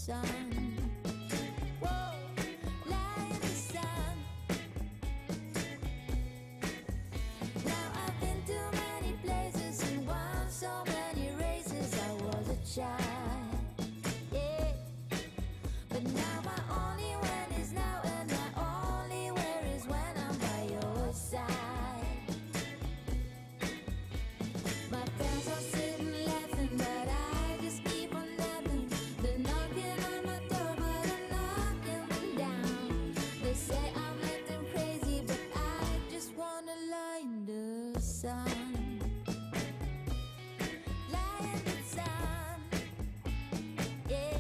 sun. Whoa, lie in the sun. Now I've been to many places and won so many races. I was a child, yeah. But now my only when is now, and my only where is when I'm by your side. My friends are sitting laughing, but I just keep on laughing. They're knocking on my door, but I'm knocking them down. They say I'm acting crazy, but I just wanna lie in the sun. Lie in the sun, yeah.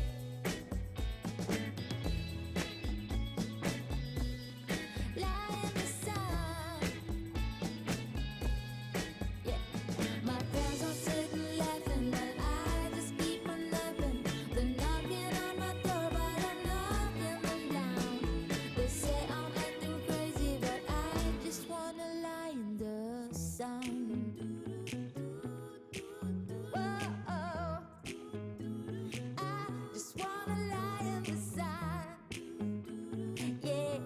Lie in the sun, yeah. My friends are sitting laughing, but I just keep on laughing. They're knocking on my door, but I'm knocking them down. They say I'm acting crazy, but I just wanna lie in the sun. Whoa, I just wanna lie in the sun. Yeah,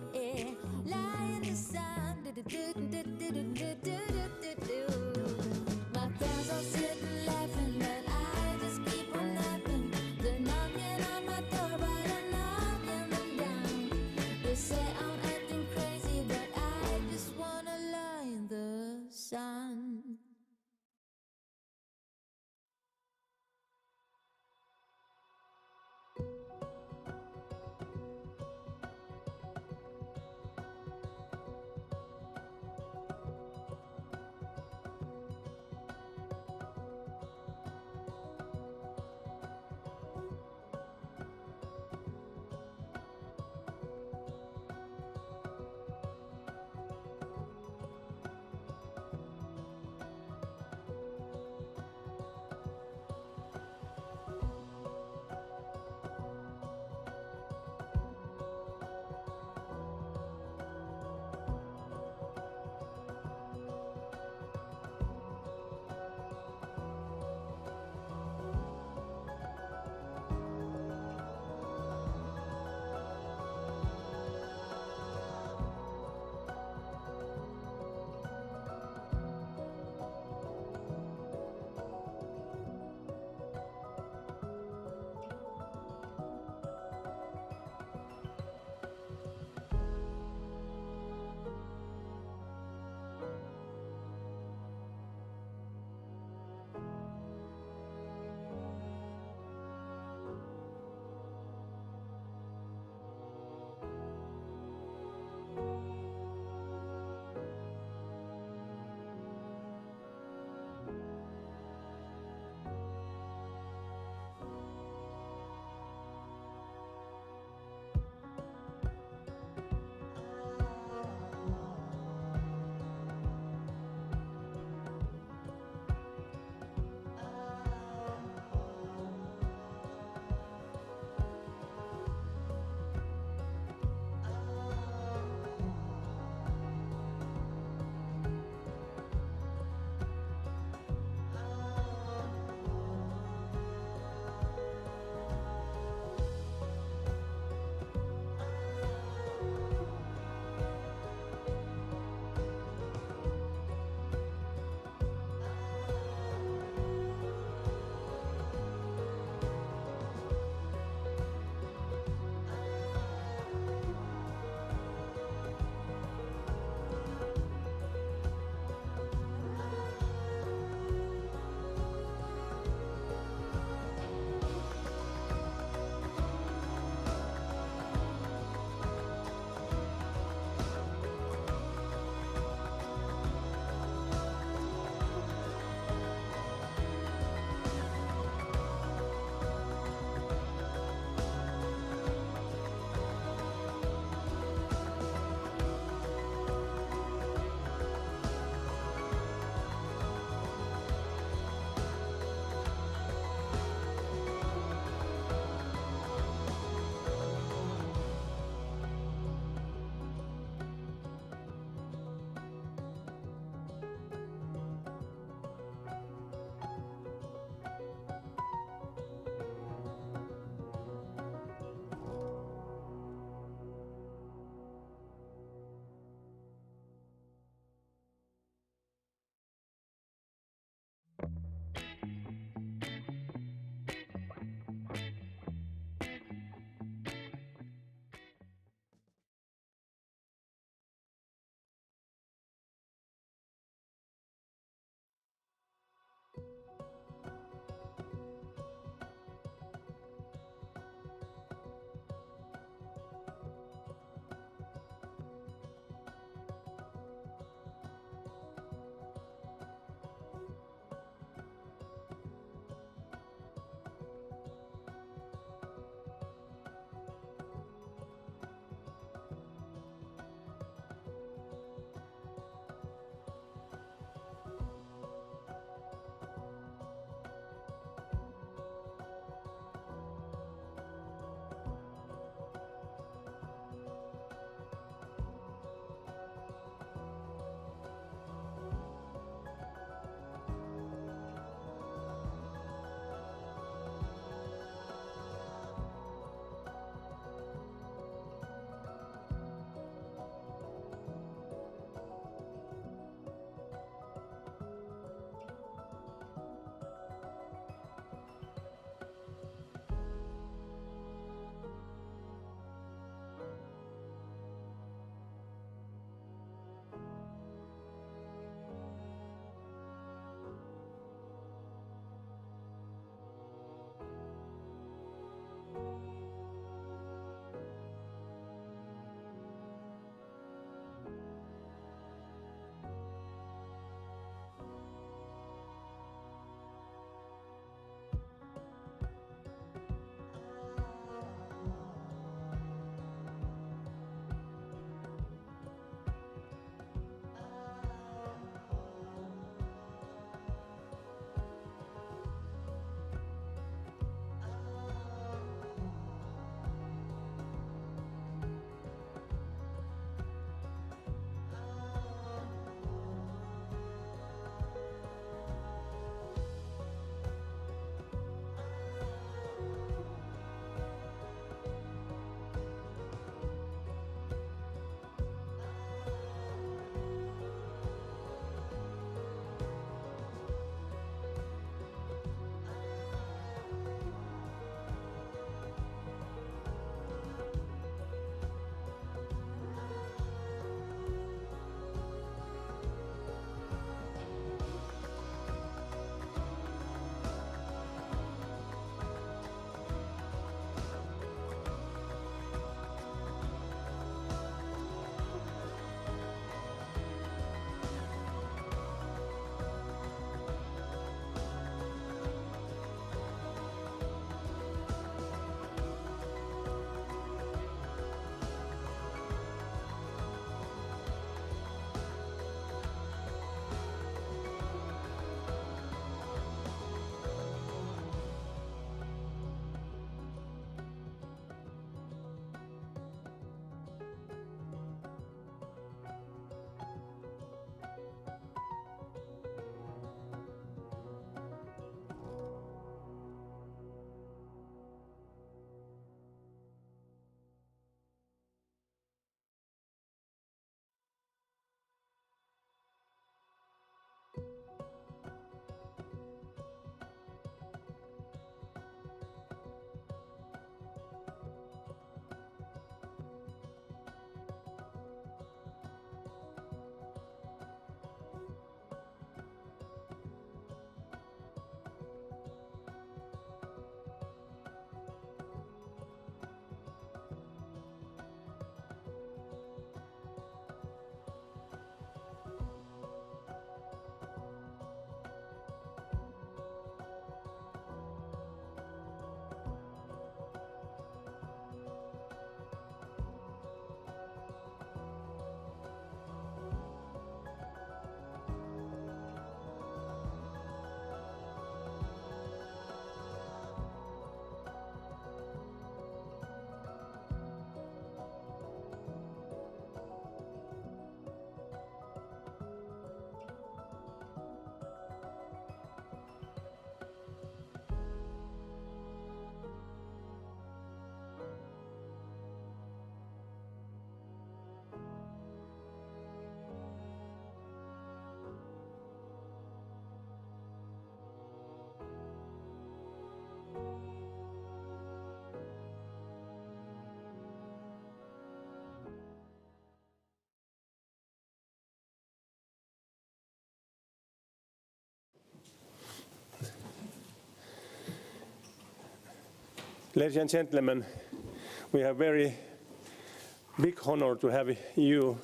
lie in the sun. Do-do-do-do-do-do-do-do-do. My friends are sitting laughing, but I just keep on laughing. They're knocking on my door, but I'm knocking them down. They say I'm acting crazy, but I just wanna lie in the sun. Ladies and gentlemen, we have very big honor to have you,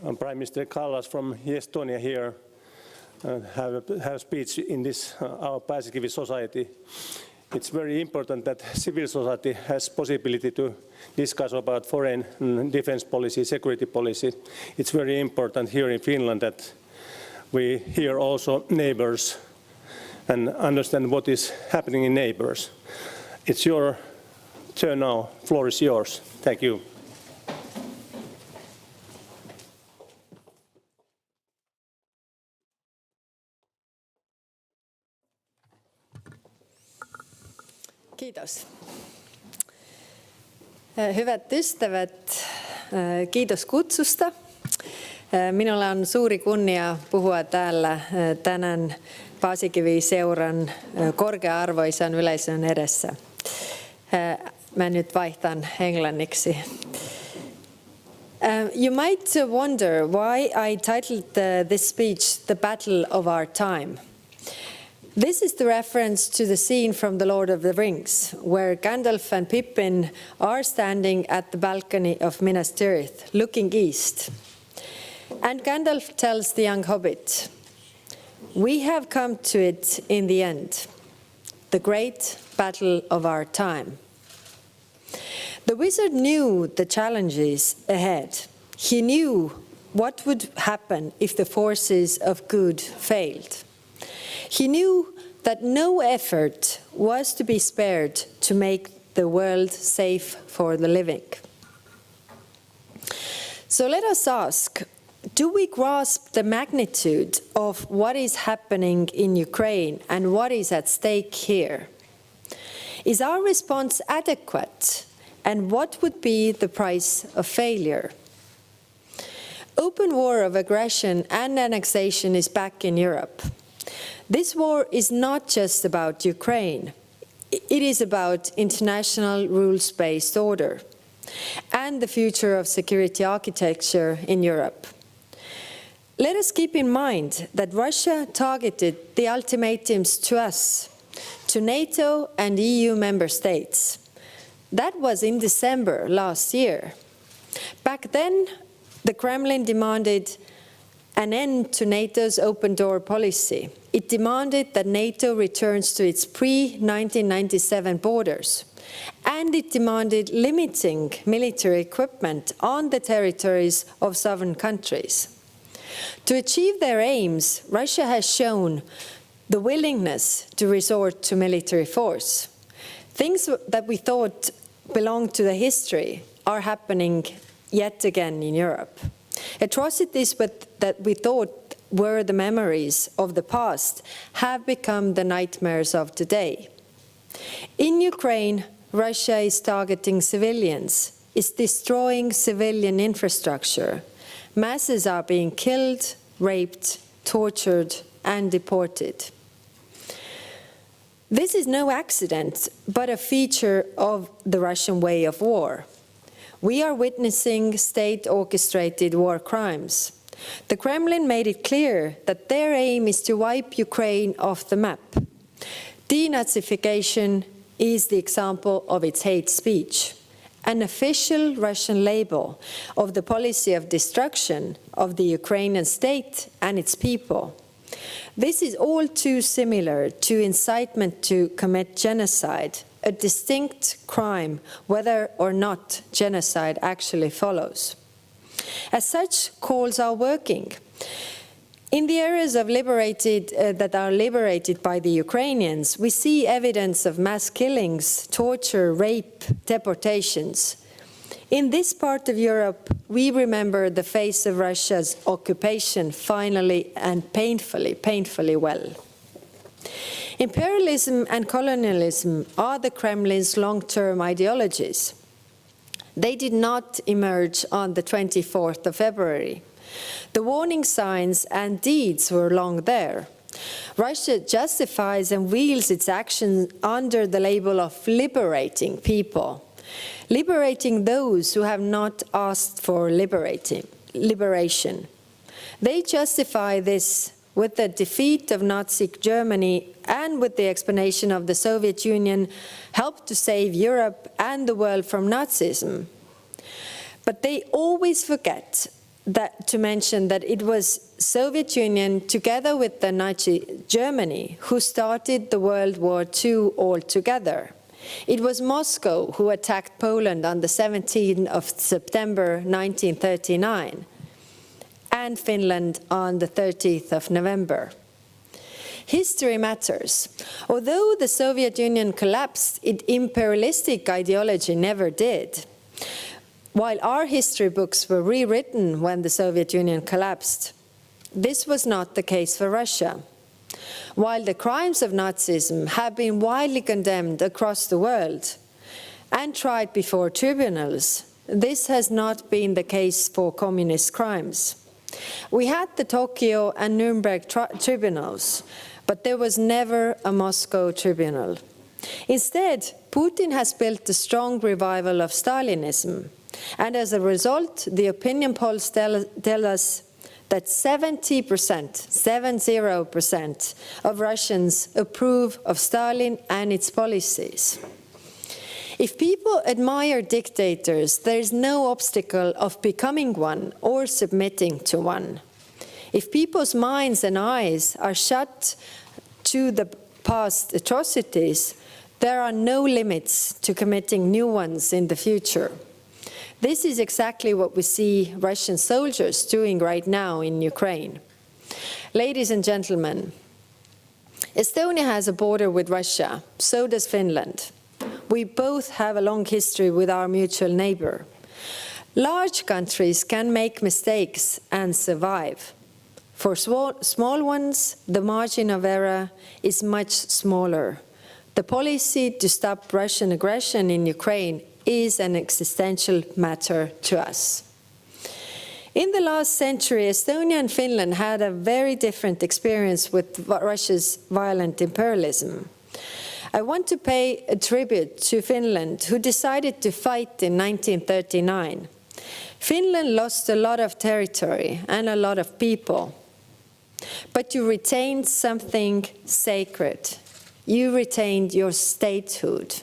Prime Minister Kallas from Estonia here, have a speech in this our Paasikivi society. It's very important that civil society has possibility to discuss about foreign defense policy, security policy. It's very important here in Finland that we hear also neighbors and understand what is happening in neighbors. It's your turn now. Floor is yours. Thank you. Kiitos. Hyvät ystävät, kiitos kutsusta. Minulla on suuri kunnia puhua täällä tänään Paasikivi-seuran korkea-arvoisan yleisön edessä. Mä nyt vaihtan englanniksi. You might wonder why I titled this speech The Battle of Our Time. This is the reference to the scene from The Lord of the Rings, where Gandalf and Pippin are standing at the balcony of Minas Tirith, looking east. And Gandalf tells the young hobbit, "We have come to it in the end, the great battle of our time." The wizard knew the challenges ahead. He knew what would happen if the forces of good failed. He knew that no effort was to be spared to make the world safe for the living. So let us ask, do we grasp the magnitude of what is happening in Ukraine and what is at stake here? Is our response adequate, and what would be the price of failure? Open war of aggression and annexation is back in Europe. This war is not just about Ukraine. It is about international rules-based order and the future of security architecture in Europe. Let us keep in mind that Russia targeted the ultimatums to us, to NATO and EU member states. That was in December last year. Back then, the Kremlin demanded an end to NATO's open door policy. It demanded that NATO returns to its pre-1997 borders, and it demanded limiting military equipment on the territories of sovereign countries. To achieve their aims, Russia has shown the willingness to resort to military force. Things that we thought belonged to the history are happening yet again in Europe. Atrocities that we thought were the memories of the past have become the nightmares of today. In Ukraine, Russia is targeting civilians, is destroying civilian infrastructure. Masses are being killed, raped, tortured, and deported. This is no accident, but a feature of the Russian way of war. We are witnessing state-orchestrated war crimes. The Kremlin made it clear that their aim is to wipe Ukraine off the map. Denazification is the example of its hate speech, an official Russian label of the policy of destruction of the Ukrainian state and its people. This is all too similar to incitement to commit genocide, a distinct crime whether or not genocide actually follows. As such, calls are working. In the areas that are liberated by the Ukrainians, we see evidence of mass killings, torture, rape, deportations. In this part of Europe, we remember the face of Russia's occupation finally and painfully well. Imperialism and colonialism are the Kremlin's long-term ideologies. They did not emerge on the 24th of February. The warning signs and deeds were long there. Russia justifies and wields its actions under the label of liberating people, liberating those who have not asked for liberation. They justify this with the defeat of Nazi Germany and with the explanation of the Soviet Union, helped to save Europe and the world from Nazism. But they always forget to mention that it was Soviet Union together with the Nazi Germany who started the World War II altogether. It was Moscow who attacked Poland on the 17th of September 1939 and Finland on the 30th of November. History matters. Although the Soviet Union collapsed, its imperialistic ideology never did. While our history books were rewritten when the Soviet Union collapsed, this was not the case for Russia. While the crimes of Nazism have been widely condemned across the world and tried before tribunals, this has not been the case for communist crimes. We had the Tokyo and Nuremberg tribunals, but there was never a Moscow tribunal. Instead, Putin has built a strong revival of Stalinism. And as a result, the opinion polls tell us that 70% of Russians approve of Stalin and its policies. If people admire dictators, there is no obstacle of becoming one or submitting to one. If people's minds and eyes are shut to the past atrocities, there are no limits to committing new ones in the future. This is exactly what we see Russian soldiers doing right now in Ukraine. Ladies and gentlemen, Estonia has a border with Russia, so does Finland. We both have a long history with our mutual neighbor. Large countries can make mistakes and survive. For small ones, the margin of error is much smaller. The policy to stop Russian aggression in Ukraine is an existential matter to us. In the last century, Estonia and Finland had a very different experience with Russia's violent imperialism. I want to pay a tribute to Finland, who decided to fight in 1939. Finland lost a lot of territory and a lot of people, but you retained something sacred. You retained your statehood.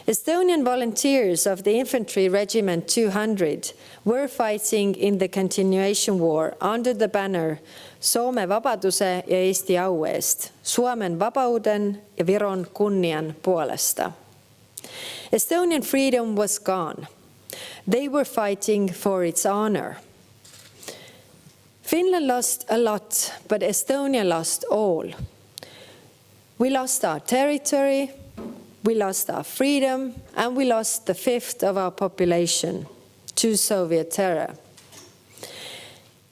Estonian volunteers of the Infantry Regiment 200 were fighting in the continuation war under the banner Soome vabaduse ja Eesti au eest, Suomen vapauden ja Viron kunnian puolesta. Estonian freedom was gone. They were fighting for its honor. Finland lost a lot, but Estonia lost all. We lost our territory, we lost our freedom, and we lost the fifth of our population to Soviet terror.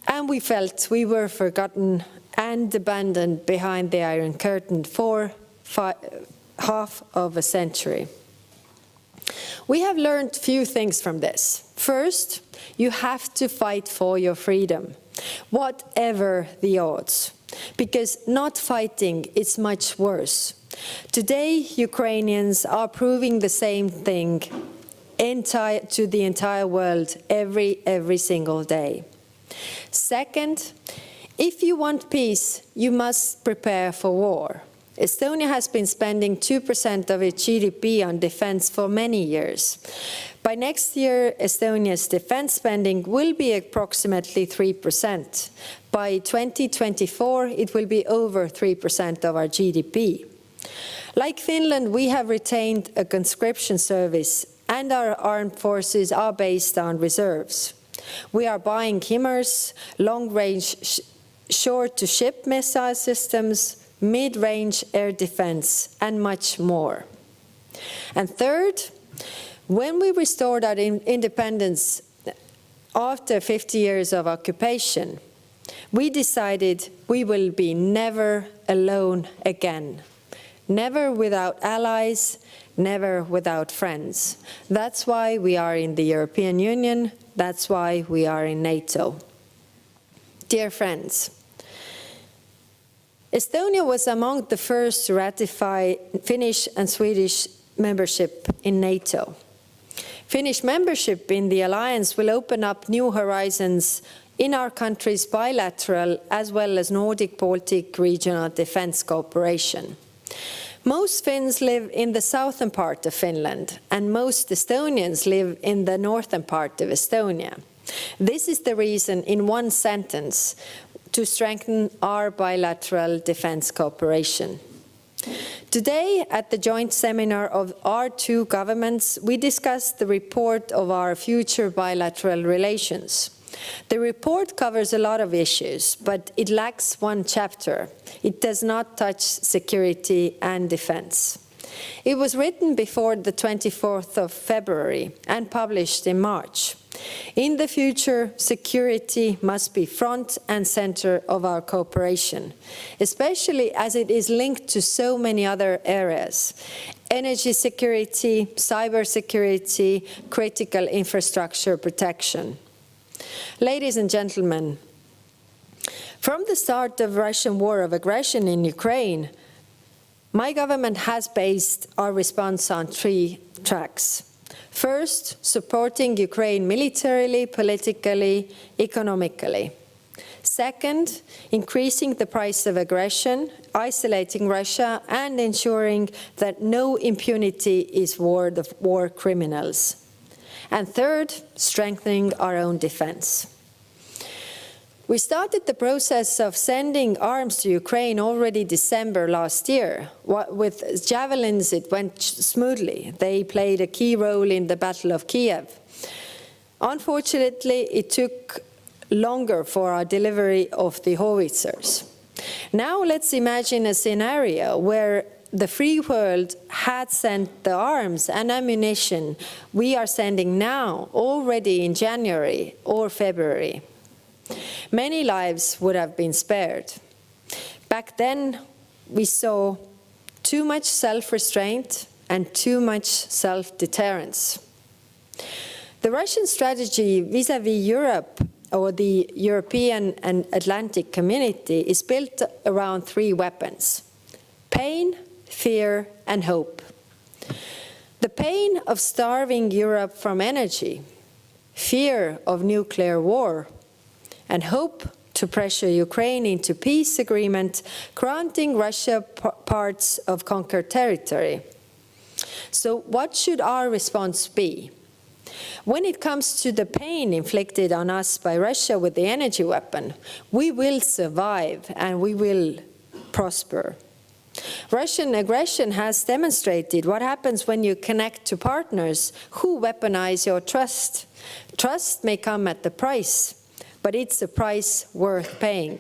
And we felt we were forgotten and abandoned behind the Iron Curtain for half of a century. We have learned few things from this. First, you have to fight for your freedom, whatever the odds, because not fighting is much worse. Today, Ukrainians are proving the same thing to the entire world every single day. Second, if you want peace, you must prepare for war. Estonia has been spending 2% of its GDP on defense for many years. By next year, Estonia's defense spending will be approximately 3%. By 2024, it will be over 3% of our GDP. Like Finland, we have retained a conscription service, and our armed forces are based on reserves. We are buying HIMARS, long-range shore-to-ship missile systems, mid-range air defense, and much more. And third, when we restored our independence after 50 years of occupation, we decided we will be never alone again. Never without allies, never without friends. That's why we are in the European Union. That's why we are in NATO. Dear friends, Estonia was among the first to ratify Finnish and Swedish membership in NATO. Finnish membership in the alliance will open up new horizons in our country's bilateral as well as Nordic-Baltic regional defense cooperation. Most Finns live in the southern part of Finland, and most Estonians live in the northern part of Estonia. This is the reason, in one sentence, to strengthen our bilateral defense cooperation. Today, at the joint seminar of our two governments, we discussed the report of our future bilateral relations. The report covers a lot of issues, but it lacks one chapter. It does not touch security and defense. It was written before the 24th of February and published in March. In the future, security must be front and center of our cooperation, especially as it is linked to so many other areas: energy security, cybersecurity, critical infrastructure protection. Ladies and gentlemen, from the start of Russian war of aggression in Ukraine, my government has based our response on 3 tracks. First, supporting Ukraine militarily, politically, economically. Second, increasing the price of aggression, isolating Russia, and ensuring that no impunity is ward of war criminals. And third, strengthening our own defense. We started the process of sending arms to Ukraine already December last year. With javelins, it went smoothly. They played a key role in the Battle of Kiev. Unfortunately, it took longer for our delivery of the howitzers. Now let's imagine a scenario where the free world had sent the arms and ammunition we are sending now, already in January or February. Many lives would have been spared. Back then, we saw too much self-restraint and too much self-deterrence. The Russian strategy vis-à-vis Europe, or the European and Atlantic community, is built around 3 weapons: pain, fear, and hope. The pain of starving Europe from energy, fear of nuclear war, and hope to pressure Ukraine into peace agreement, granting Russia parts of conquered territory. So what should our response be? When it comes to the pain inflicted on us by Russia with the energy weapon, we will survive and we will prosper. Russian aggression has demonstrated what happens when you connect to partners who weaponize your trust. Trust may come at the price, but it's a price worth paying.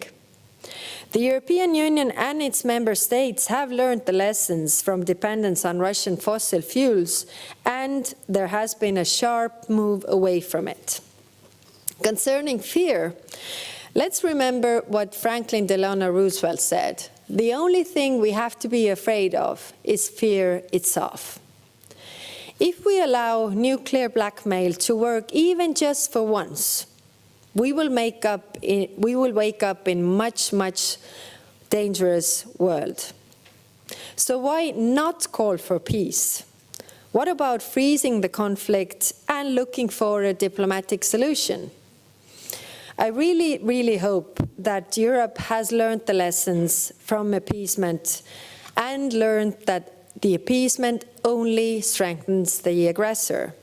The European Union and its member states have learned the lessons from dependence on Russian fossil fuels, and there has been a sharp move away from it. Concerning fear, let's remember what Franklin Delano Roosevelt said: the only thing we have to be afraid of is fear itself. If we allow nuclear blackmail to work even just for once, we will wake up in much dangerous world. So why not call for peace? What about freezing the conflict and looking for a diplomatic solution? I really hope that Europe has learned the lessons from appeasement and learned that the appeasement only strengthens the aggressor.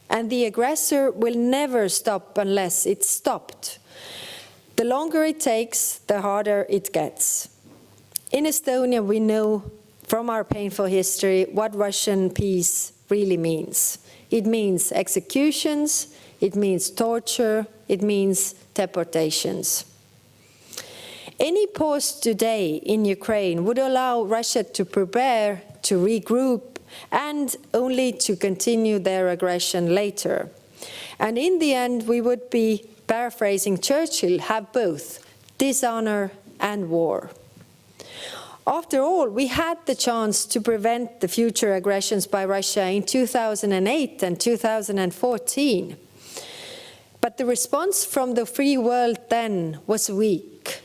And the aggressor will never stop unless it's stopped. The longer it takes, the harder it gets. In Estonia, we know from our painful history what Russian peace really means. It means executions, it means torture, it means deportations. Any pause today in Ukraine would allow Russia to prepare, to regroup, and only to continue their aggression later. And in the end, we would be, paraphrasing Churchill, have both dishonor and war. After all, we had the chance to prevent the future aggressions by Russia in 2008 and 2014. But the response from the free world then was weak.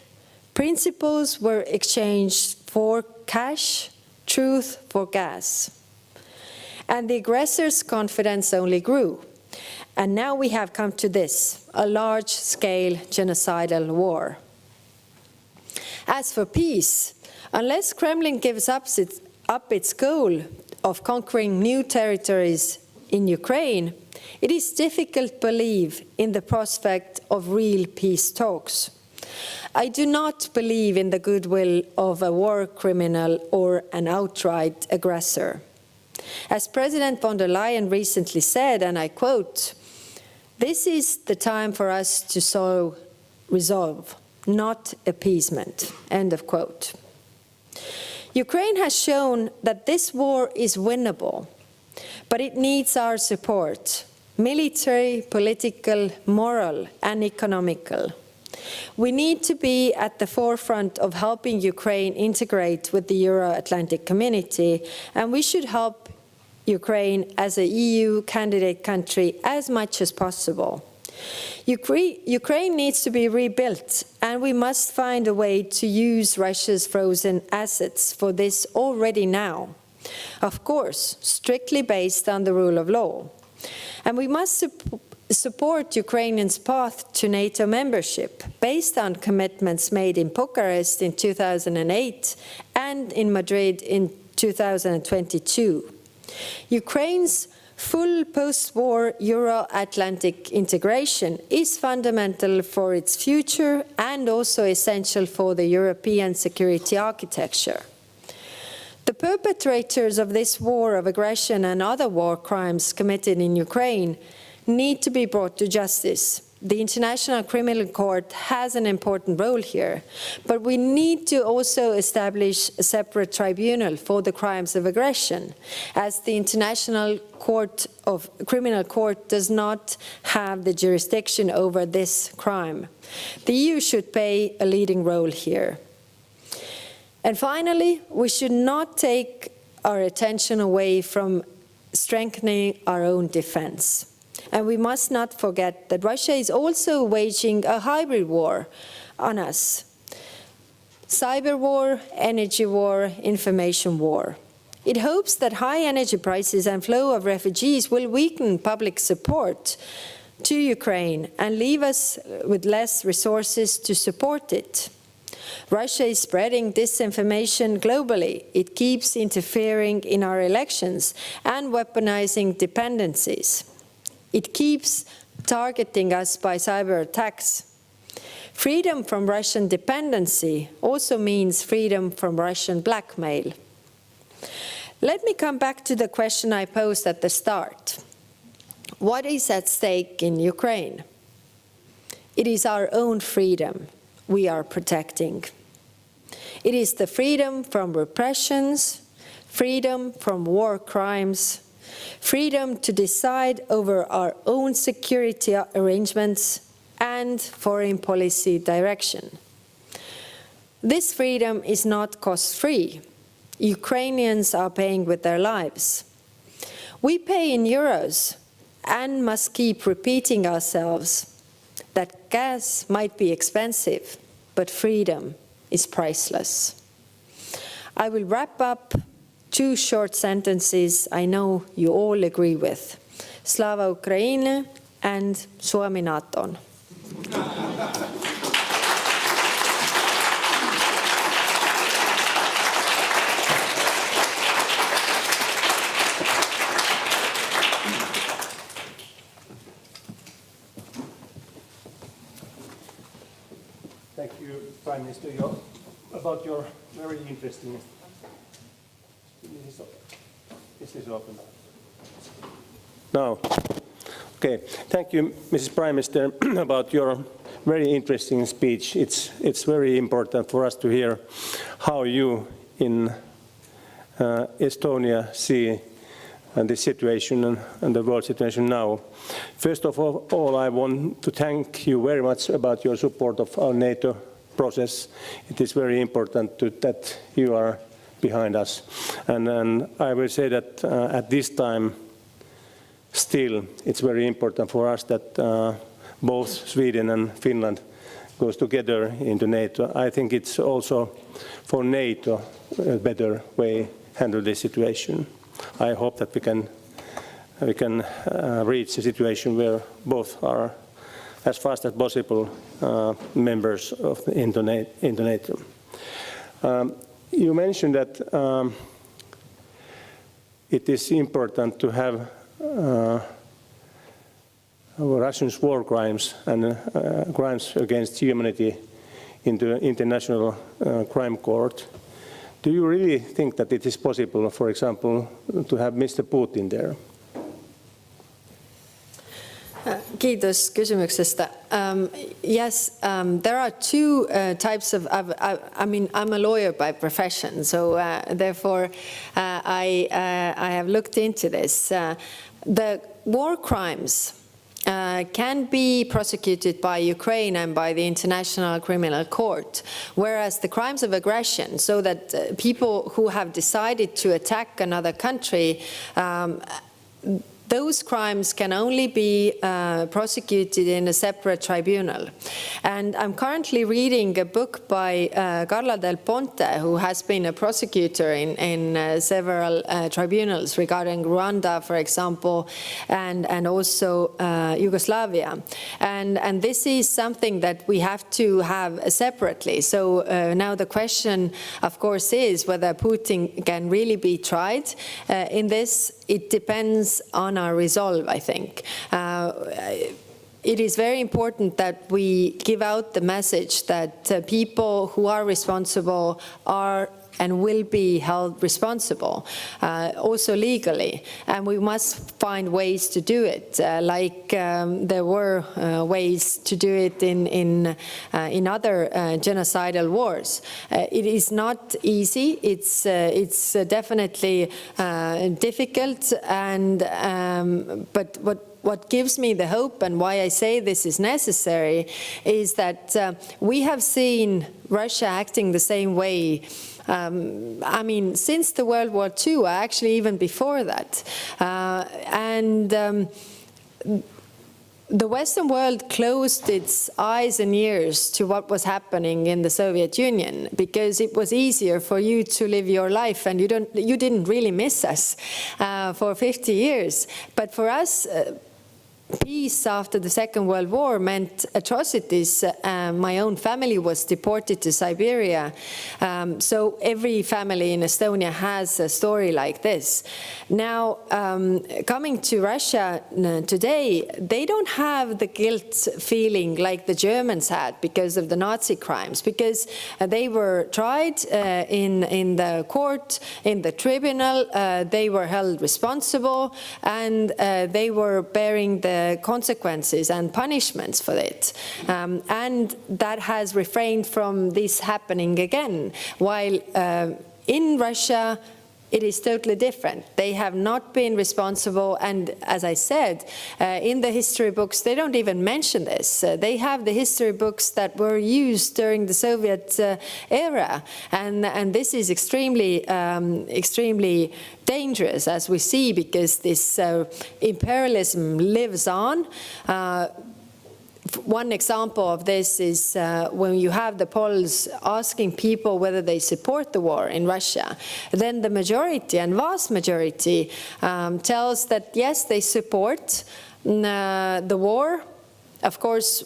Principles were exchanged for cash, truth for gas. And the aggressor's confidence only grew. And now we have come to this, a large-scale genocidal war. As for peace, unless Kremlin gives up its goal of conquering new territories in Ukraine, it is difficult to believe in the prospect of real peace talks. I do not believe in the goodwill of a war criminal or an outright aggressor. As President von der Leyen recently said, and I quote, "This is the time for us to sow resolve, not appeasement," end of quote. Ukraine has shown that this war is winnable, but it needs our support, military, political, moral, and economical. We need to be at the forefront of helping Ukraine integrate with the Euro-Atlantic community, and we should help Ukraine as an EU candidate country as much as possible. Ukraine needs to be rebuilt, and we must find a way to use Russia's frozen assets for this already now. Of course, strictly based on the rule of law. And we must support Ukrainians' path to NATO membership based on commitments made in Bucharest in 2008 and in Madrid in 2022. Ukraine's full post-war Euro-Atlantic integration is fundamental for its future and also essential for the European security architecture. The perpetrators of this war of aggression and other war crimes committed in Ukraine need to be brought to justice. The International Criminal Court has an important role here, but we need to also establish a separate tribunal for the crimes of aggression, as the International Criminal Court does not have the jurisdiction over this crime. The EU should play a leading role here. And finally, we should not take our attention away from strengthening our own defense. And we must not forget that Russia is also waging a hybrid war on us. Cyber war, energy war, information war. It hopes that high energy prices and flow of refugees will weaken public support to Ukraine and leave us with less resources to support it. Russia is spreading disinformation globally. It keeps interfering in our elections and weaponizing dependencies. It keeps targeting us by cyber attacks. Freedom from Russian dependency also means freedom from Russian blackmail. Let me come back to the question I posed at the start. What is at stake in Ukraine? It is our own freedom we are protecting. It is the freedom from repressions, freedom from war crimes, freedom to decide over our own security arrangements and foreign policy direction. This freedom is not cost-free. Ukrainians are paying with their lives. We pay in euros and must keep repeating ourselves that gas might be expensive, but freedom is priceless. I will wrap up two short sentences I know you all agree with. Slava Ukraini and Suomi Naton. Thank you, Prime Minister, about your very interesting. Is this open now? Okay. Thank you, Mrs. Prime Minister, about your very interesting speech. It's very important for us to hear how you in Estonia see the situation and the world situation now. First of all, I want to thank you very much about your support of our NATO process. It is very important that you are behind us. And I will say that at this time, still, it's very important for us that both Sweden and Finland goes together into NATO. I think it's also for NATO a better way to handle this situation. I hope that we can we can reach a situation where both are, as fast as possible, members of into NATO. You mentioned that it is important to have Russia's war crimes and crimes against humanity in the International Crime Court. Do you really think that it is possible, for example, to have Mr. Putin there? Kiitos kysymyksestä. Yes, there are two types of, I mean, I'm a lawyer by profession, so therefore I have looked into this. The war crimes can be prosecuted by Ukraine and by the International Criminal Court, whereas the crimes of aggression, so that people who have decided to attack another country, those crimes can only be prosecuted in a separate tribunal. And I'm currently reading a book by Carla Del Ponte, who has been a prosecutor in several tribunals regarding Rwanda, for example, and also Yugoslavia. And this is something that we have to have separately. So now the question, of course, is whether Putin can really be tried in this. It depends on our resolve, I think. It is very important that we give out the message that people who are responsible are and will be held responsible, also legally. And we must find ways to do it, like there were ways to do it in other genocidal wars. It is not easy. It's definitely difficult, and but what gives me the hope and why I say this is necessary is that we have seen Russia acting the same way. I mean, since the World War II, actually even before that. The Western world closed its eyes and ears to what was happening in the Soviet Union because it was easier for you to live your life, and you didn't really miss us for 50 years. But for us, peace after the Second World War meant atrocities. My own family was deported to Siberia. So every family in Estonia has a story like this. Now, coming to Russia today, they don't have the guilt feeling like the Germans had because of the Nazi crimes, because they were tried in the court, in the tribunal, they were held responsible, and they were bearing the consequences and punishments for it. And that has refrained from this happening again. While in Russia, it is totally different. They have not been responsible, and as I said, in the history books, they don't even mention this. They have the history books that were used during the Soviet era, and this is extremely dangerous, as we see, because this imperialism lives on. One example of this is when you have the polls asking people whether they support the war in Russia, then the majority, and vast majority, tells that yes, they support the war. Of course,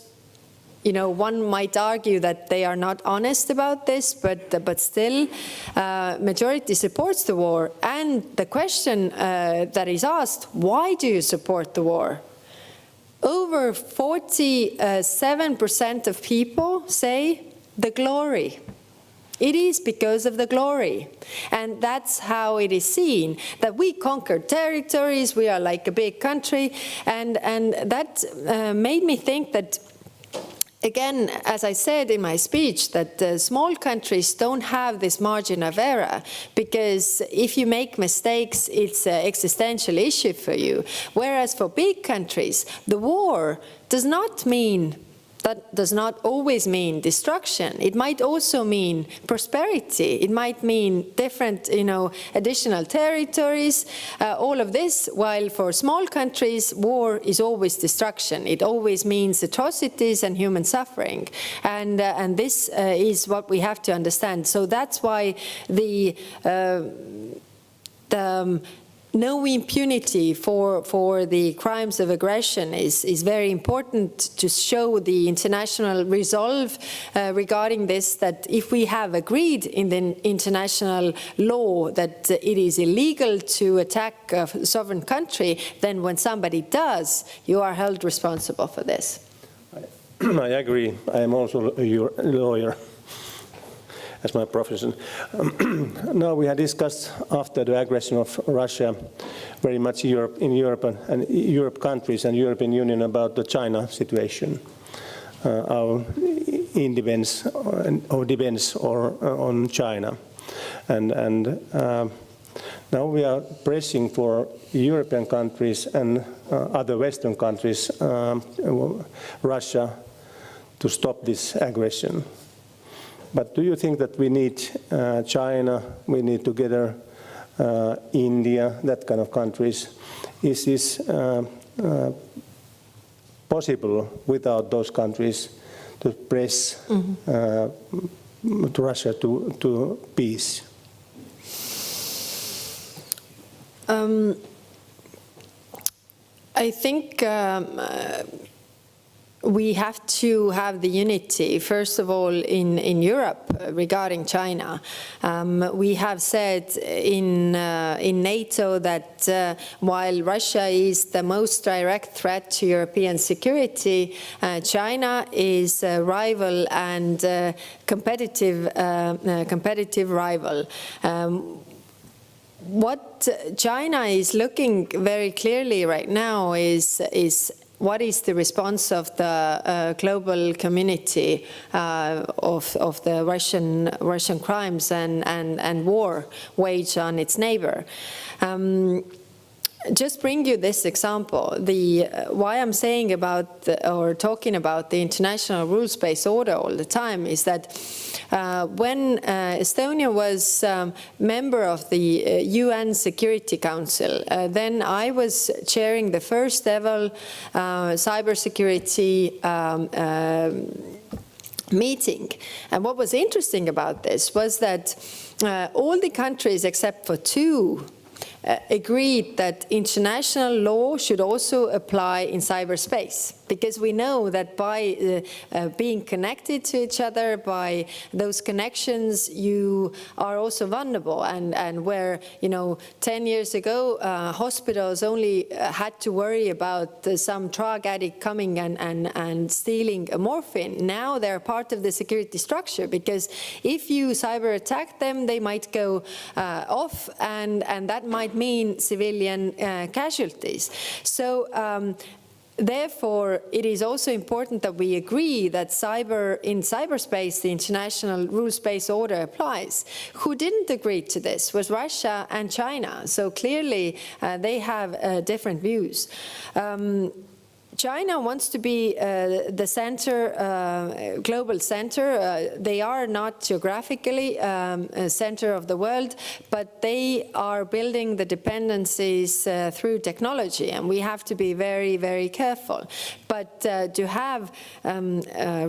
you know, one might argue that they are not honest about this, but still, majority supports the war. And the question that is asked, why do you support the war? Over 47% of people say the glory. It is because of the glory. And that's how it is seen, that we conquered territories, we are like a big country. And that made me think that, again, as I said in my speech, that small countries don't have this margin of error, because if you make mistakes, it's an existential issue for you. Whereas for big countries, the war does not always mean destruction. It might also mean prosperity. It might mean different, additional territories, all of this, while for small countries, war is always destruction. It always means atrocities and human suffering. And this is what we have to understand. So that's why the no impunity for the crimes of aggression is very important to show the international resolve regarding this, that if we have agreed in the international law that it is illegal to attack a sovereign country, then when somebody does, you are held responsible for this. I agree. I am also a lawyer as my profession. Now we have discussed after the aggression of Russia very much in Europe and Europe countries and European Union about the China situation, our independence or depends on China, and now we are pressing for European countries and other Western countries, Russia, to stop this aggression. But do you think that we need China, we need together India, that kind of countries? Is this possible without those countries to press to Russia to peace? I think we have to have the unity, first of all, in Europe regarding China. We have said in NATO that while Russia is the most direct threat to European security, China is a rival and competitive rival. What China is looking very clearly right now is what is the response of the global community of the Russian crimes and war waged on its neighbor. Just bring you this example. Why I'm saying about or talking about the international rules-based order all the time is that when Estonia was member of the UN Security Council, then I was chairing the first ever cybersecurity meeting. And what was interesting about this was that all the countries except for two agreed that international law should also apply in cyberspace, because we know that by being connected to each other, by those connections, you are also vulnerable. And where, 10 years ago, hospitals only had to worry about some drug addict coming and stealing morphine. Now they're part of the security structure, because if you cyber attack them, they might go off, and that might mean civilian casualties. So therefore, it is also important that we agree that in cyberspace, the international rules-based order applies. Who didn't agree to this was Russia and China. So clearly, they have different views. China wants to be the center, global center. They are not geographically a center of the world, but they are building the dependencies through technology, and we have to be very, very careful. But to have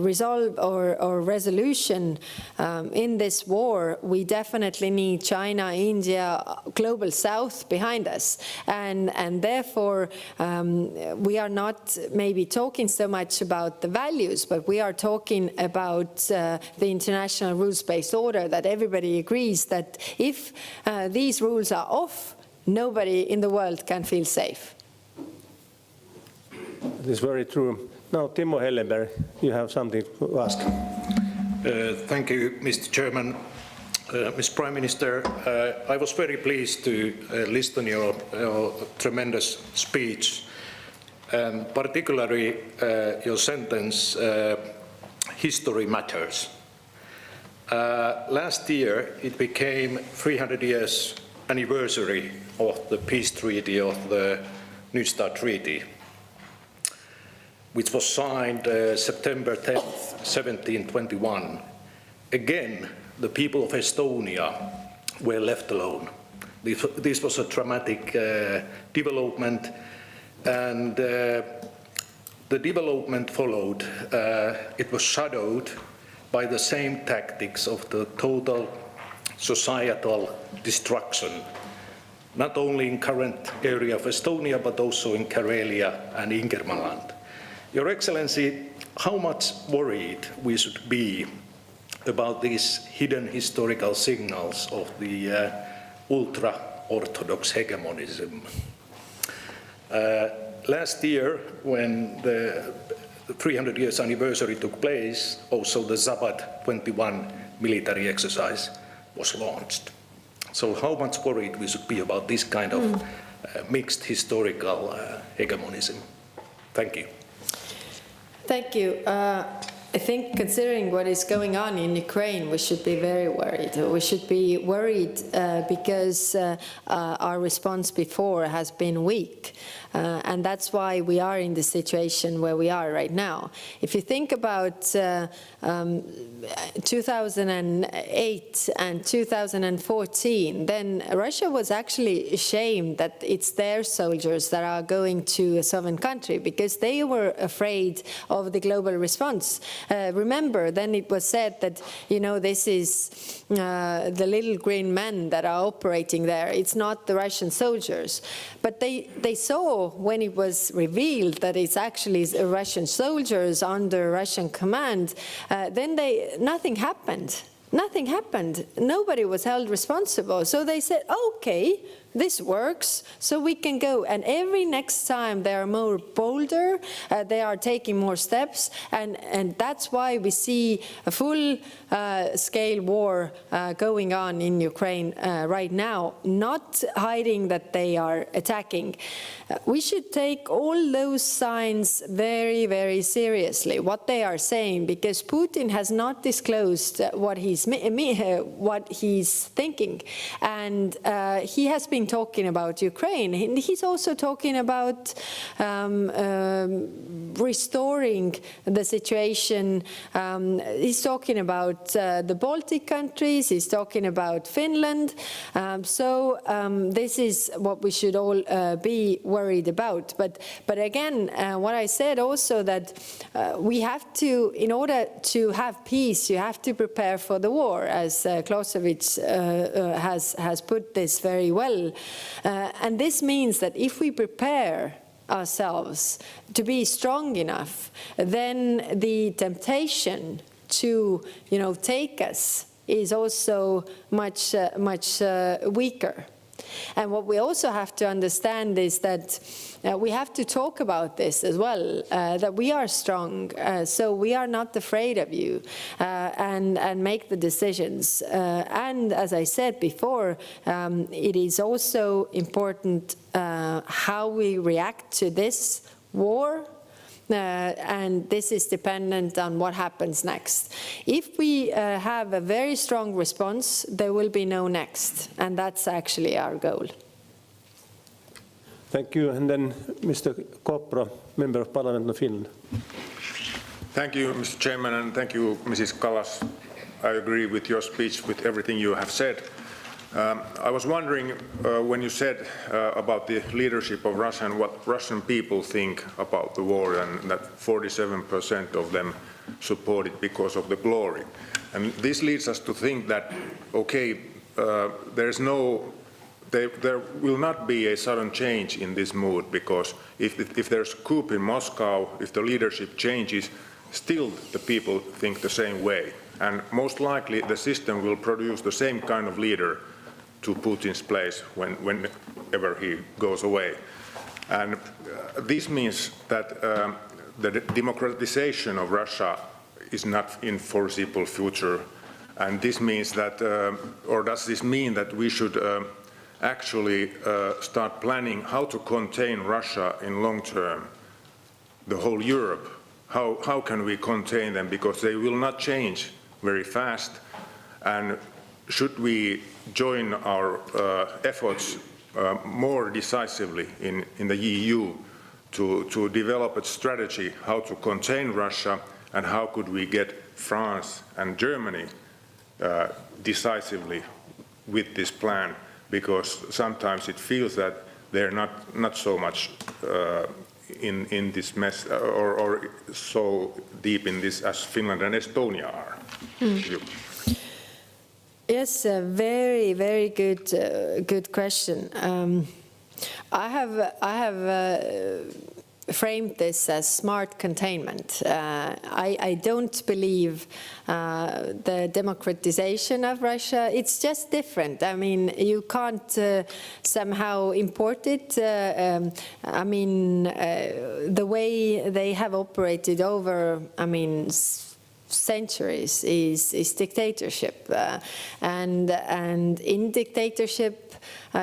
resolve or resolution in this war, we definitely need China, India, global South behind us, and therefore we are not maybe talking so much about the values, but we are talking about the international rules-based order, that everybody agrees that if these rules are off, nobody in the world can feel safe. It is very true. Now, Timo Helleberg, you have something to ask. Thank you, Mr. Chairman. Ms. Prime Minister, I was very pleased to listen to your tremendous speech, and particularly your sentence, history matters. Last year, it became 300 years anniversary of the peace treaty of the New START Treaty, which was signed September 10th, 1721. Again, the people of Estonia were left alone. This was a dramatic development, and the development followed. It was shadowed by the same tactics of the total societal destruction not only in current area of Estonia, but also in Karelia and Ingermanland. Your Excellency, how much worried we should be about these hidden historical signals of the ultra-Orthodox hegemonism? Last year, when the 300 years anniversary took place, also the Zapad 21 military exercise was launched. So how much worried we should be about this kind of mixed historical hegemonism? Thank you. Thank you. I think considering what is going on in Ukraine, we should be very worried. We should be worried because our response before has been weak. And that's why we are in the situation where we are right now. If you think about 2008 and 2014, then Russia was actually ashamed that it's their soldiers that are going to a sovereign country because they were afraid of the global response. Remember, then it was said that, you know, this is the little green men that are operating there. It's not the Russian soldiers. But they saw when it was revealed that it's actually Russian soldiers under Russian command, then nothing happened. Nothing happened. Nobody was held responsible. So they said, okay, this works, so we can go. And every next time they are more bolder, they are taking more steps, and that's why we see a full-scale war going on in Ukraine right now, not hiding that they are attacking. We should take all those signs very, very seriously, what they are saying, because Putin has not disclosed what he's thinking, and he has been talking about Ukraine. He's also talking about restoring the situation. He's talking about the Baltic countries. He's talking about Finland. So this is what we should all be worried about. But again, what I said also that we have to, in order to have peace, you have to prepare for the war, as Clausewitz has put this very well. And this means that if we prepare ourselves to be strong enough, then the temptation to, take us is also much weaker. And what we also have to understand is that we have to talk about this as well, that we are strong, so we are not afraid of you, and make the decisions. And as I said before, it is also important how we react to this war. And this is dependent on what happens next. If we have a very strong response, there will be no next, and that's actually our goal. Thank you. And then Mr. Kopra, Member of Parliament of Finland. Thank you, Mr. Chairman, and thank you, Mrs. Kallas. I agree with your speech, with everything you have said. I was wondering, when you said about the leadership of Russia and what Russian people think about the war, and that 47% of them support it because of the glory. And this leads us to think that, okay, there will not be a sudden change in this mood, because if there's a coup in Moscow, if the leadership changes, still the people think the same way. And most likely the system will produce the same kind of leader to Putin's place whenever he goes away. And this means that the democratization of Russia is not in foreseeable future. And this means that, or does this mean that we should actually start planning how to contain Russia in long term, the whole Europe? How can we contain them? Because they will not change very fast. And should we join our efforts more decisively in the EU to develop a strategy how to contain Russia, and how could we get France and Germany decisively with this plan? Because sometimes it feels that they're not so much in this mess or so deep in this as Finland and Estonia are. Yes, a very, very good question. I have framed this as smart containment. I don't believe the democratization of Russia. It's just different. I mean, you can't somehow import it. I mean, the way they have operated over, I mean, centuries is dictatorship, and in dictatorship,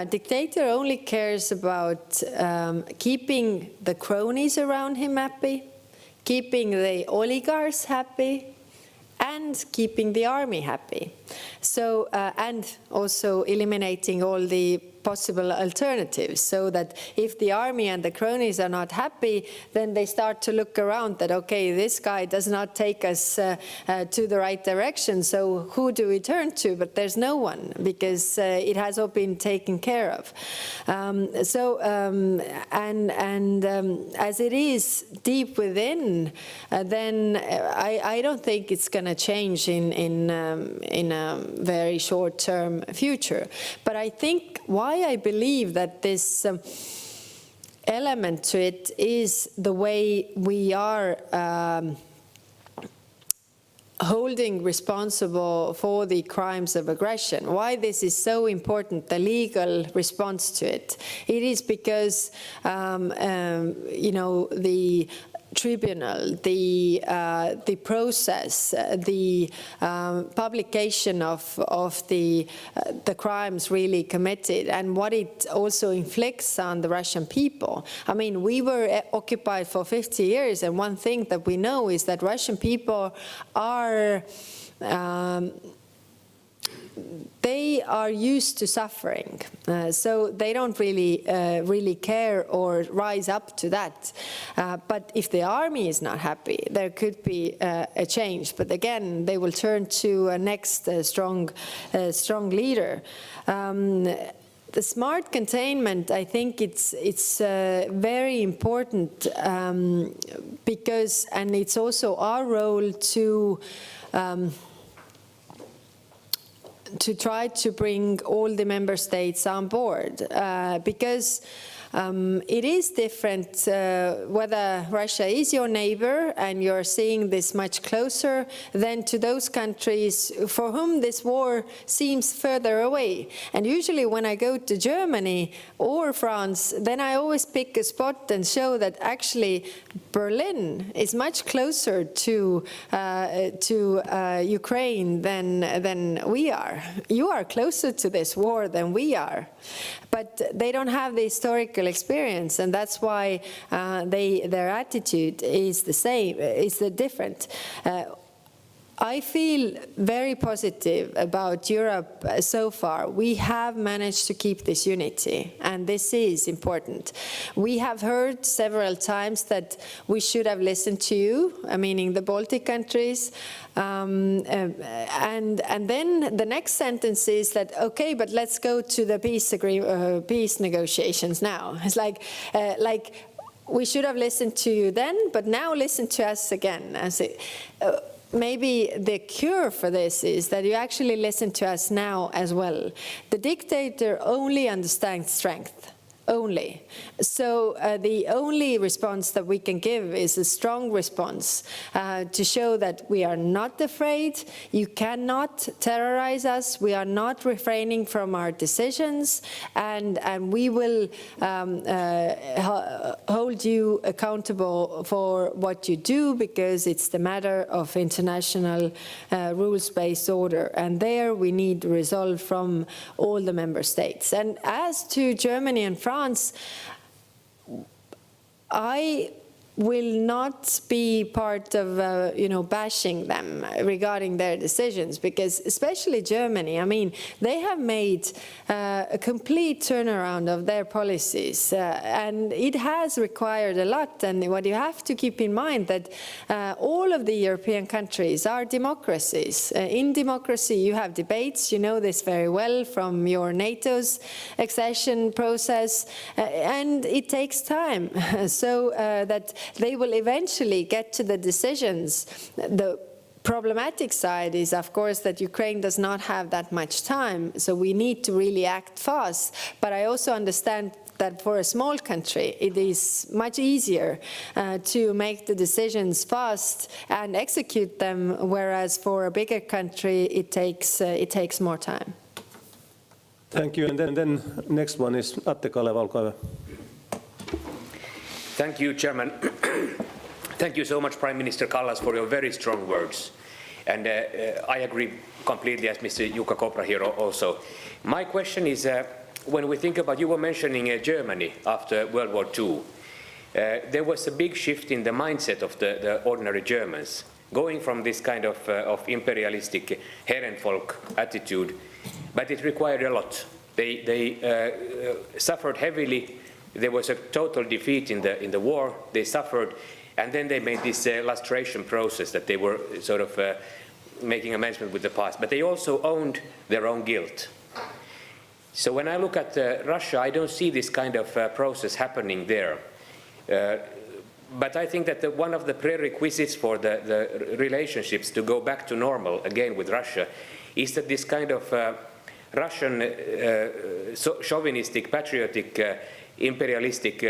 dictator only cares about keeping the cronies around him happy, keeping the oligarchs happy, and keeping the army happy. So and also eliminating all the possible alternatives, so that if the army and the cronies are not happy, then they start to look around that, okay, this guy does not take us to the right direction, so who do we turn to? But there's no one, because it has all been taken care of. As it is deep within, then I don't think it's going to change in a very short-term future. But I think why I believe that this element to it is the way we are holding responsible for the crimes of aggression. Why this is so important, the legal response to it. It is because, you know, the tribunal, the process, the publication of the crimes really committed, and what it also inflicts on the Russian people. I mean, we were occupied for 50 years, and one thing that we know is that Russian people are they are used to suffering, so they don't really care or rise up to that. But if the army is not happy, there could be a change. But again, they will turn to a next strong leader. The smart containment, I think it's very important because, and it's also our role to try to bring all the member states on board, because it is different whether Russia is your neighbor and you're seeing this much closer than to those countries for whom this war seems further away. And usually when I go to Germany or France, then I always pick a spot and show that actually Berlin is much closer to Ukraine than we are. You are closer to this war than we are. But they don't have the historical experience, and that's why their attitude is the same, is different. I feel very positive about Europe so far. We have managed to keep this unity, and this is important. We have heard several times that we should have listened to you, meaning the Baltic countries, and then the next sentence is that, okay, but let's go to the peace negotiations now. It's like we should have listened to you then, but now listen to us again. Maybe the cure for this is that you actually listen to us now as well. The dictator only understands strength. Only. So the only response that we can give is a strong response to show that we are not afraid. You cannot terrorize us. We are not refraining from our decisions, and we will hold you accountable for what you do, because it's the matter of international rules-based order, and there we need resolve from all the member states. And as to Germany and France, I will not be part of, bashing them regarding their decisions, because especially Germany, I mean, they have made a complete turnaround of their policies, and it has required a lot. And what you have to keep in mind that all of the European countries are democracies. In democracy, you have debates. You know this very well from your NATO's accession process, and it takes time. So that they will eventually get to the decisions, the problematic side is, of course, that Ukraine does not have that much time, so we need to really act fast. But I also understand that for a small country, it is much easier to make the decisions fast and execute them, whereas for a bigger country, it takes more time. Thank you. And then next one is Atte Kaleva, olkaa hyvä. Thank you, Chairman. Thank you so much, Prime Minister Kallas, for your very strong words. And I agree completely, as Mr. Jukka Kopra here also. My question is, when we think about, you were mentioning Germany after World War II, there was a big shift in the mindset of the ordinary Germans, going from this kind of imperialistic Herrenvolk attitude, but it required a lot. They suffered heavily. There was a total defeat in the war. They suffered. And then they made this lustration process that they were sort of making amendment with the past. But they also owned their own guilt. So when I look at Russia, I don't see this kind of process happening there. But I think that one of the prerequisites for the relationships to go back to normal again with Russia is that this kind of Russian chauvinistic, patriotic, imperialistic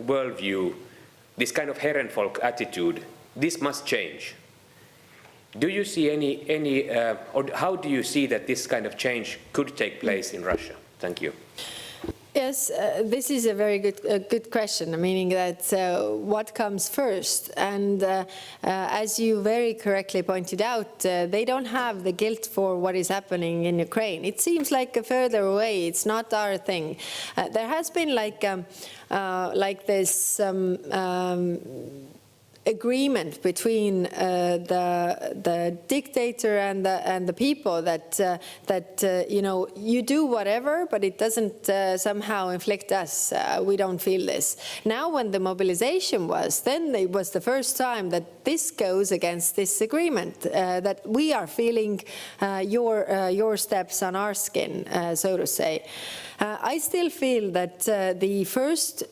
worldview, this kind of Herrenvolk attitude, this must change. Do you see any or how do you see that this kind of change could take place in Russia? Thank you. Yes, this is a very good question, meaning that what comes first? And as you very correctly pointed out, they don't have the guilt for what is happening in Ukraine. It seems like further away. It's not our thing. There has been like this agreement between the dictator and the people that you know, you do whatever, but it doesn't somehow inflict us. We don't feel this. Now, when the mobilization was, then it was the first time that this goes against this agreement, that we are feeling your steps on our skin, so to say. I still feel that the first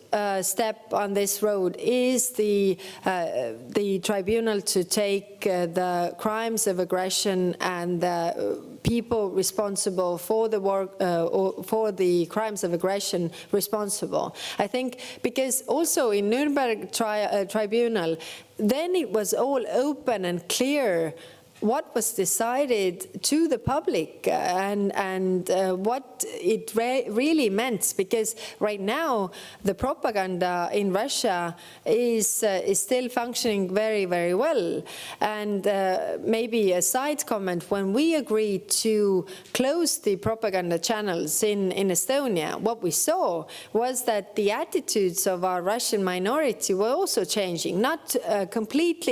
step on this road is the tribunal to take the crimes of aggression and the people responsible for the war or for the crimes of aggression responsible. I think because also in Nuremberg tribunal, then it was all open and clear what was decided to the public and what it really meant, because right now the propaganda in Russia is still functioning very, very well. And maybe a side comment, when we agreed to close the propaganda channels in Estonia, what we saw was that the attitudes of our Russian minority were also changing, not a complete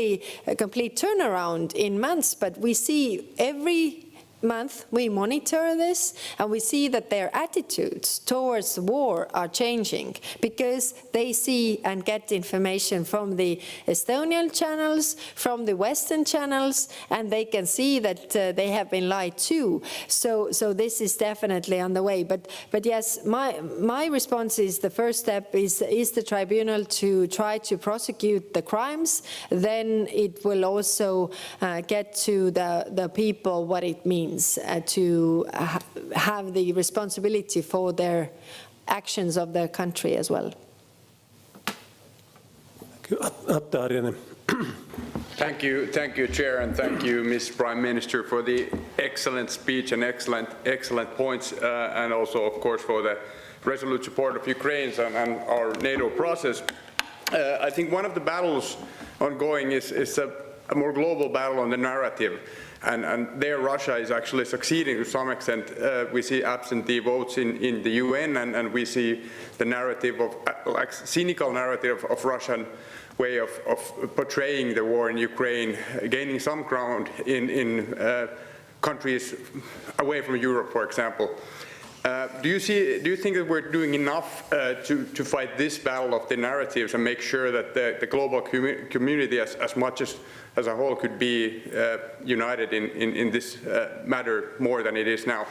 turnaround in months, but we see every month we monitor this, and we see that their attitudes towards the war are changing because they see and get information from the Estonian channels, from the Western channels, and they can see that they have been lied to. So this is definitely on the way. But yes, my response is the first step is the tribunal to try to prosecute the crimes. Then it will also get to the people what it means to have the responsibility for their actions of their country as well. Thank you, Chair, and thank you, Ms. Prime Minister, for the excellent speech and excellent points, and also, of course, for the resolute support of Ukraine and our NATO process. I think one of the battles ongoing is a more global battle on the narrative. And there Russia is actually succeeding to some extent. We see absentee votes in the UN, and we see the narrative of, like, cynical narrative of Russian way of portraying the war in Ukraine, gaining some ground in countries away from Europe, for example. Do you think that we're doing enough to fight this battle of the narratives and make sure that the global community as much as a whole could be united in this matter more than it is now?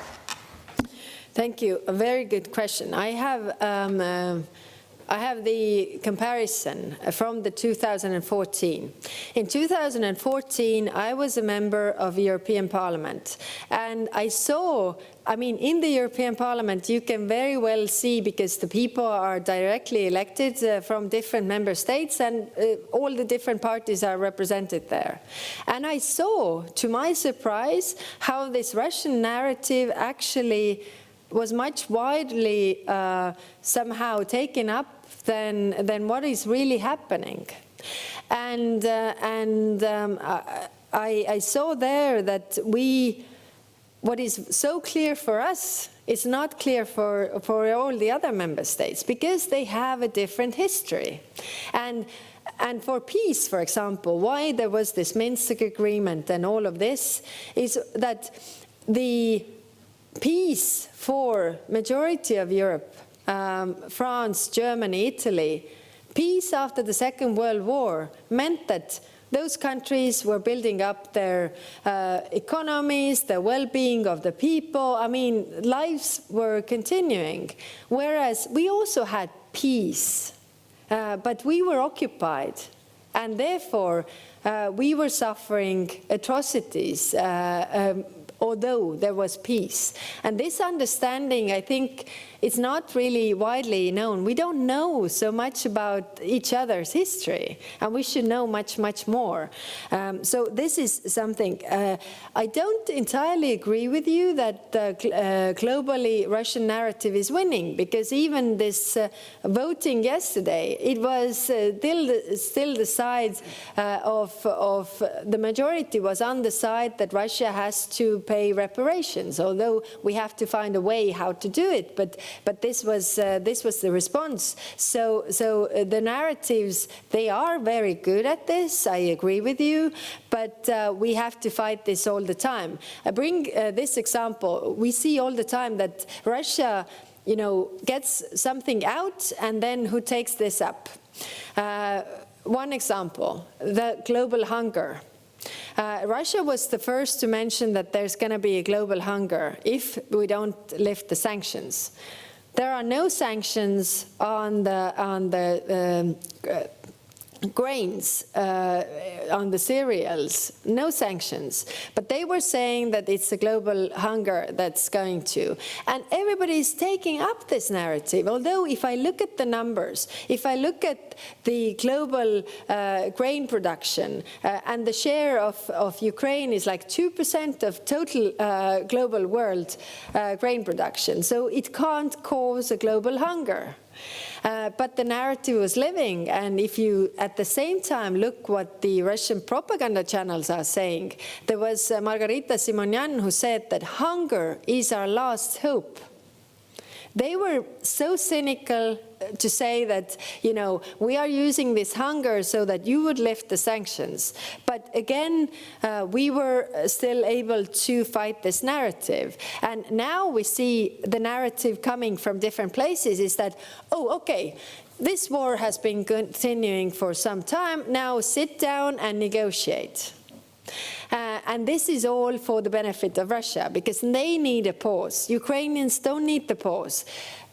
Thank you. A very good question. I have I have the comparison from the 2014. In 2014, I was a member of European Parliament, and I saw, I mean, in the European Parliament, you can very well see, because the people are directly elected from different member states, and all the different parties are represented there. And I saw, to my surprise, how this Russian narrative actually was much widely somehow taken up than what is really happening. And I saw there that what is so clear for us is not clear for all the other member states, because they have a different history. And for peace, for example, why there was this Minsk agreement and all of this is that the peace for majority of Europe, France, Germany, Italy, peace after the Second World War meant that those countries were building up their economies, the well-being of the people. I mean, lives were continuing. Whereas we also had peace, but we were occupied. And therefore, we were suffering atrocities, although there was peace. And this understanding, I think, it's not really widely known. We don't know so much about each other's history, and we should know much, much more. So this is something. I don't entirely agree with you that globally Russian narrative is winning, because even this voting yesterday, it was still the side of the majority was on the side that Russia has to pay reparations, although we have to find a way how to do it. But this was the response. So the narratives, they are very good at this. I agree with you, but we have to fight this all the time. I bring this example. We see all the time that Russia, gets something out, and then who takes this up? One example: the global hunger. Russia was the first to mention that there's going to be a global hunger if we don't lift the sanctions. There are no sanctions on the grains, on the cereals, no sanctions. But they were saying that it's a global hunger that's going to. And everybody is taking up this narrative. Although if I look at the numbers, if I look at the global grain production, and the share of Ukraine is like 2% of total global world grain production. So it can't cause a global hunger. But the narrative was living, and if you at the same time look what the Russian propaganda channels are saying, there was Margarita Simonyan who said that hunger is our last hope. They were so cynical to say that, we are using this hunger so that you would lift the sanctions. But again, we were still able to fight this narrative. And now we see the narrative coming from different places is that, okay, this war has been continuing for some time. Now sit down and negotiate. And this is all for the benefit of Russia, because they need a pause. Ukrainians don't need the pause.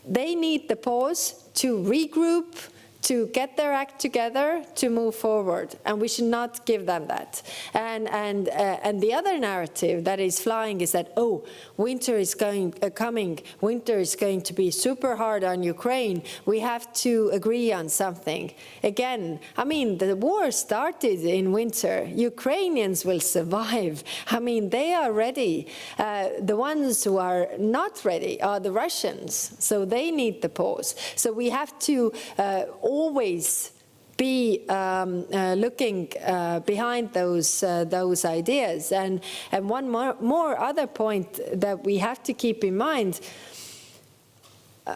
They need the pause to regroup, to get their act together, to move forward, and we should not give them that. And the other narrative that is flying is that, winter is coming, winter is going to be super hard on Ukraine, we have to agree on something. Again, the war started in winter. Ukrainians will survive. They are ready. The ones who are not ready are the Russians, so they need the pause. So we have to always be looking behind those ideas. And one more other point that we have to keep in mind,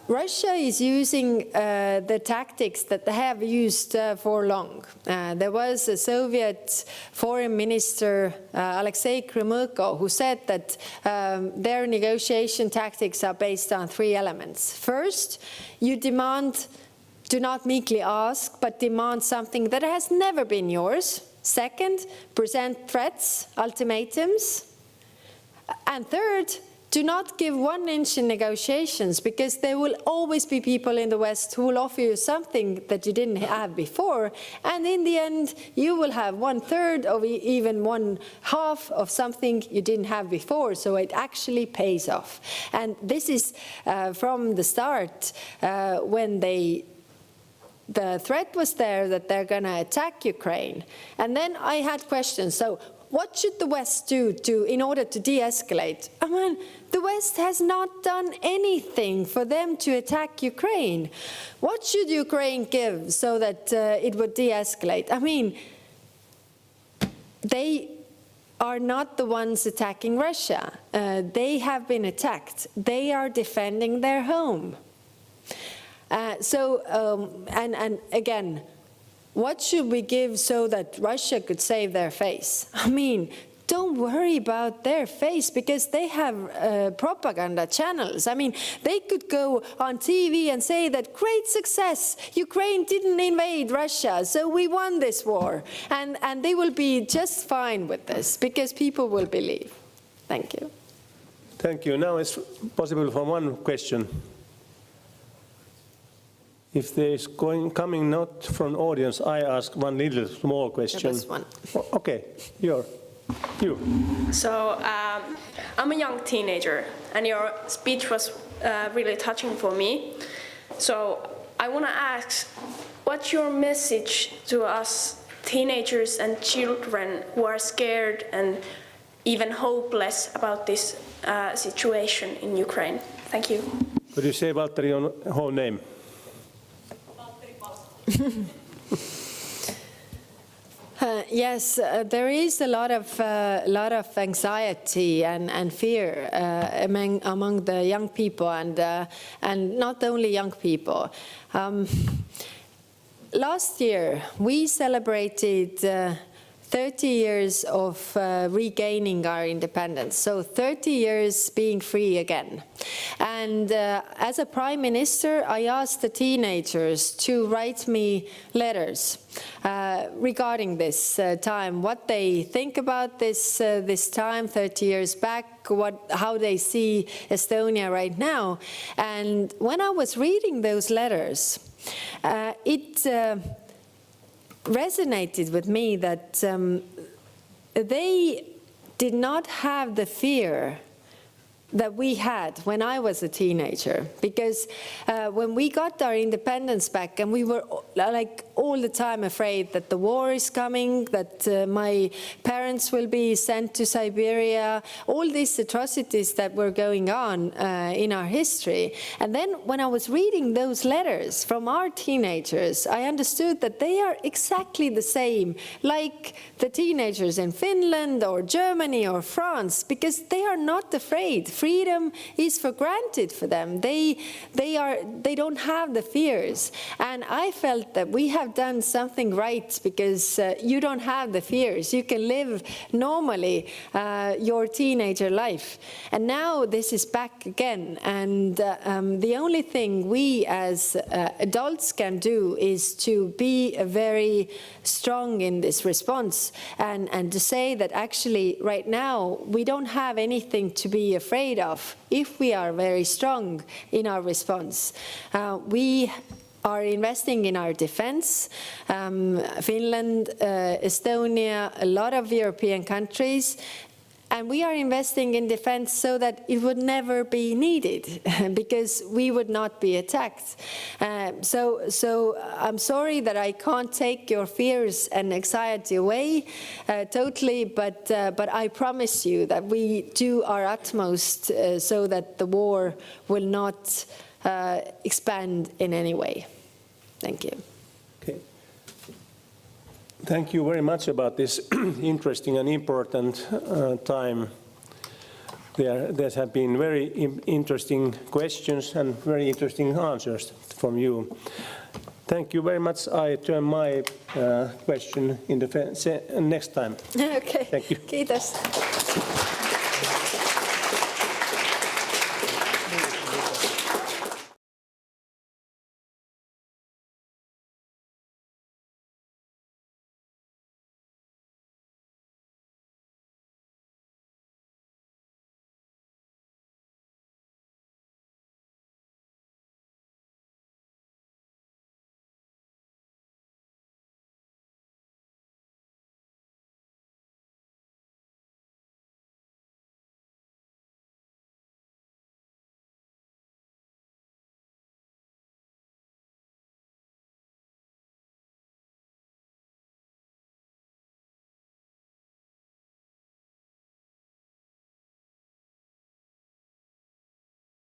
Russia is using the tactics that they have used for long. There was a Soviet foreign minister, Alexei Gromyko, who said that their negotiation tactics are based on 3 elements. First, you do not meekly ask, but demand something that has never been yours. Second, present threats, ultimatums. And third, do not give 1 inch in negotiations, because there will always be people in the West who will offer you something that you didn't have before, and in the end you will have 1/3 or even 1/2 of something you didn't have before, so it actually pays off. And this is from the start, when the threat was there that they're going to attack Ukraine. And then I had questions. So what should the West do in order to de-escalate? I mean, the West has not done anything for them to attack Ukraine. What should Ukraine give so that it would de-escalate? I mean, they are not the ones attacking Russia. They have been attacked. They are defending their home. And again, what should we give so that Russia could save their face? I mean, don't worry about their face, because they have propaganda channels. I mean, they could go on TV and say that great success, Ukraine didn't invade Russia, so we won this war. And they will be just fine with this, because people will believe. Thank you. Thank you. Now it's possible for one question. If there is coming not from audience, I ask one little small question. Just one. Okay, you. So I'm a young teenager, and your speech was really touching for me. So I want to ask, what's your message to us teenagers and children who are scared and even hopeless about this situation in Ukraine? Thank you. Could you say, Valtteri, your whole name? Yes, there is a lot of anxiety and fear among the young people, and not only young people. Last year we celebrated 30 years of regaining our independence, so 30 years being free again. And as a prime minister, I asked the teenagers to write me letters regarding this time, what they think about this time 30 years back, how they see Estonia right now. And when I was reading those letters, it resonated with me that they did not have the fear that we had when I was a teenager, because when we got our independence back, and we were like all the time afraid that the war is coming, that my parents will be sent to Siberia, all these atrocities that were going on in our history. And then when I was reading those letters from our teenagers, I understood that they are exactly the same like the teenagers in Finland or Germany or France, because they are not afraid. Freedom is for granted for them. They don't have the fears. And I felt that we have done something right, because you don't have the fears. You can live normally your teenager life. And now this is back again. And the only thing we as adults can do is to be very strong in this response, and to say that actually right now we don't have anything to be afraid of if we are very strong in our response. We are investing in our defense. Finland, Estonia, a lot of European countries. And we are investing in defense so that it would never be needed, because we would not be attacked. So I'm sorry that I can't take your fears and anxiety away totally, but I promise you that we do our utmost so that the war will not expand in any way. Thank you. Okay. Thank you very much about this interesting and important time. There have been very interesting questions and very interesting answers from you. Thank you very much. I turn my question in the next time. Okay. Thank you. Kiitos.